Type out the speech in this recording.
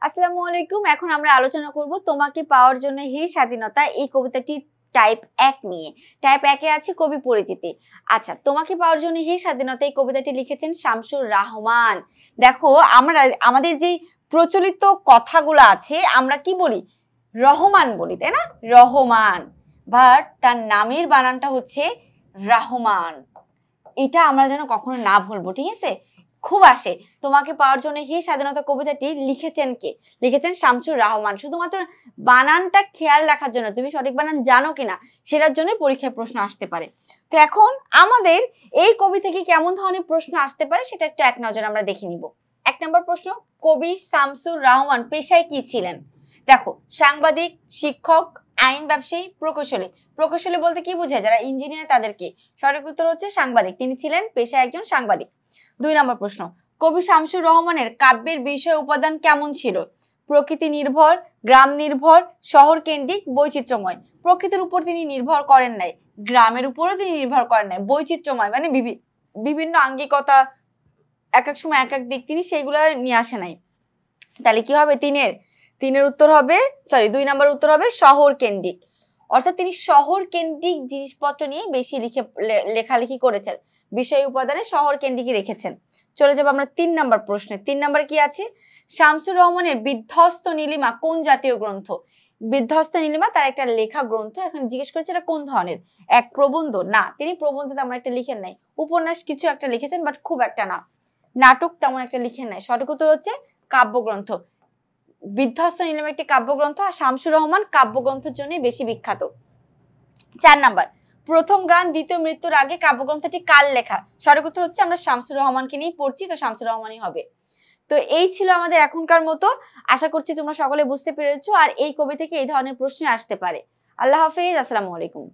আসসালামু আলাইকুম। এখন আমরা আলোচনা করব তোমাকে পাওয়ার জন্য হে স্বাধীনতা এই কবিতাটি টাইপ ১ নিয়ে। টাইপ ১ এ আছে কবি পরিচিতি। আচ্ছা, তোমাকে পাওয়ার জন্য হে স্বাধীনতা এই কবিতাটি লিখেছেন শামসুর রাহমান। দেখো আমাদের যেই প্রচলিত কথাগুলো আছে আমরা কি বলি? রহমান বলি, তাই না? রহমান, বাট তার নামের বানানটা হচ্ছে রাহমান। এটা আমরা যেন কখনো না ভুলবো, ঠিক আছে? খুব আসে তোমাকে পাওয়ার জন্য হে স্বাধীনতা কবিতাটি লিখেছেন কে? লিখেছেন শামসুর রাহমান। শুধুমাত্র বানানটা খেয়াল রাখার জন্য, তুমি সঠিক বানান জানো কিনা সেটার জন্য পরীক্ষায় প্রশ্ন আসতে পারে। তো এখন আমাদের এই কবি থেকে কেমন ধরনের প্রশ্ন আসতে পারে সেটা একটু এক নজর আমরা দেখে নিব। ১ নম্বর প্রশ্ন, কবি শামসুর রাহমান পেশায় কি ছিলেন? দেখো, সাংবাদিক, শিক্ষক, আইন ব্যবসায়ী, প্রকৌশলী। প্রকৌশলী বলতে কি বোঝায়? যারা ইঞ্জিনিয়ার তাদেরকে। সঠিক উত্তর হচ্ছে সাংবাদিক। তিনি ছিলেন পেশায় একজন সাংবাদিক। ২ নম্বর প্রশ্ন, কবি শামসুর রহমানের কাব্যের বিষয় উপাদান কেমন ছিল? প্রকৃতি নির্ভর, গ্রাম নির্ভর, শহর কেন্দ্রিক, বৈচিত্র্যময়। প্রকৃতির উপর তিনি নির্ভর করেন নাই, গ্রামের উপরও তিনি নির্ভর করেন নাই। বৈচিত্র্যময় মানে বিভিন্ন আঙ্গিকতা, এক এক সময় এক এক দিক তিনি সেইগুলো নিয়ে আসে নাই। তাহলে কি হবে? তিনের উত্তর হবে, সরি ২ নম্বর উত্তর হবে শহর কেন্দ্রিক। অর্থাৎ তিনি শহর কেন্দ্রিক জিনিসপত্র নিয়ে বেশি লেখালেখি করেছেন, বিষয় উপাদানে শহর কেন্দ্রিকই রেখেছেন। চলে যাবো আমরা ৩ নম্বর প্রশ্নে। ৩ নম্বর কি আছে? শামসুর রহমানের বিধ্বস্ত নীলিমা কোন জাতীয় গ্রন্থ? বিধ্বস্ত নীলিমা তার একটা লেখা গ্রন্থ। এখন জিজ্ঞেস করেছে এটা কোন ধরনের? এক প্রবন্ধ? না, তিনি প্রবন্ধ তেমন একটা লিখেন নাই। উপন্যাস কিছু একটা লিখেছেন, বাট খুব একটা না। নাটক তেমন একটা লিখেন নাই। সঠিক উত্তর হচ্ছে কাব্যগ্রন্থ। বিধ্বস্ত নীলিমা একটি কাব্যগ্রন্থ, আর শামসুর রহমান কাব্যগ্রন্থের জন্য বেশি বিখ্যাত। ৪ নাম্বার, প্রথম গান দ্বিতীয় মৃত্যুর আগে কাব্যগ্রন্থটি কার লেখা? সঠিক উত্তর হচ্ছে আমরা শামসুর রহমানকে নিয়ে পড়ছি, তো শামসুর রহমানই হবে। তো এই ছিল আমাদের এখনকার মতো। আশা করছি তোমরা সকলে বুঝতে পেরেছো, আর এই কবি থেকে এই ধরনের প্রশ্ন আসতে পারে। আল্লাহ হাফেজ, আসসালামু আলাইকুম।